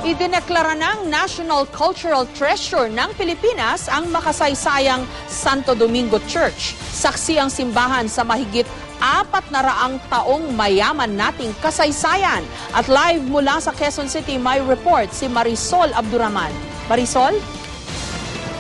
Idineklara ng National Cultural Treasure ng Pilipinas ang makasaysayang Santo Domingo Church. Saksi ang simbahan sa mahigit 400 taong mayaman nating kasaysayan. At live mula sa Quezon City, may report si Marisol Abduraman. Marisol?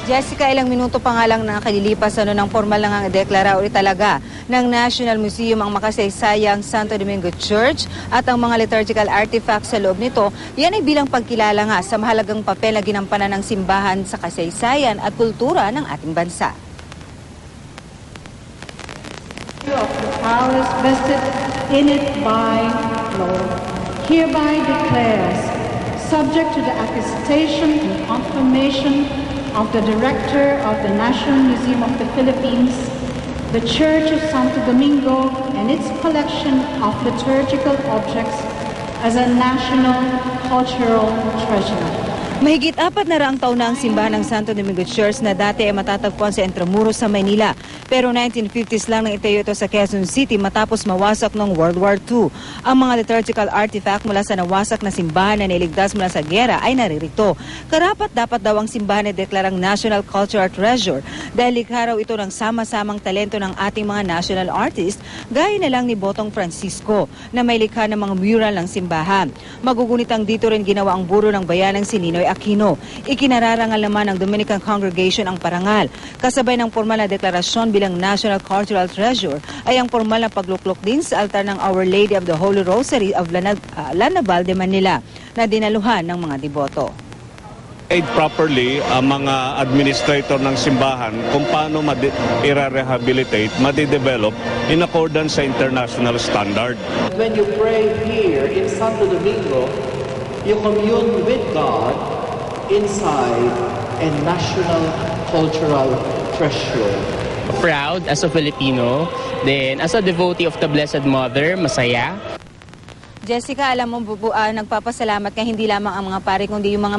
Jessica, ilang minuto pa nga lang nakalilipas ng formal na nga deklara ulit talaga ng National Museum ang makasaysayang Santo Domingo Church at ang mga liturgical artifacts sa loob nito. Yan ay bilang pagkilala nga sa mahalagang papel na ginampanan ng simbahan sa kasaysayan at kultura ng ating bansa. Of the powers vested in it by law, hereby declares, subject to the attestation and confirmation of the Director of the National Museum of the Philippines, the Church of Santo Domingo and its collection of liturgical objects as a national cultural treasure. Mahigit 400 taon na ang simbahan ng Santo Domingo Church na dati ay matatagpuan sa Intramuros sa Maynila. Pero 1950s lang nang itayo ito sa Quezon City matapos mawasak noong World War II. Ang mga liturgical artifact mula sa nawasak na simbahan na nailigtas mula sa giyera ay naririto. Karapat dapat daw ang simbahan ay deklarang National Cultural Treasure dahil likha raw ito ng sama-samang talento ng ating mga national artists gaya na lang ni Botong Francisco na may likha ng mga mural ng simbahan. Magugunitang dito rin ginawa ang buro ng bayanang si Ninoy Aquino. Ikinararangal naman ng Dominican Congregation ang parangal. Kasabay ng formal na deklarasyon bilang National Cultural Treasure ay ang formal na pagluklok din sa altar ng Our Lady of the Holy Rosary of Lanaval de Manila na dinaluhan ng mga deboto. Aid properly ang mga administrator ng simbahan kung paano i-rehabilitate, madi-develop in accordance sa international standard. When you pray here in Santo Domingo, you commune with God inside a national cultural treasure. Proud as a Filipino, then as a devotee of the Blessed Mother, masaya. Jessica, alam mo, nagpapasalamat ka hindi lamang ang mga pare kundi yung mga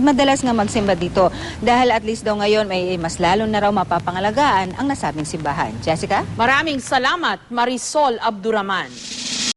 madalas nga magsimba dito. Dahil at least daw ngayon may mas lalo na raw mapapangalagaan ang nasabing simbahan. Jessica? Maraming salamat, Marisol Abduraman.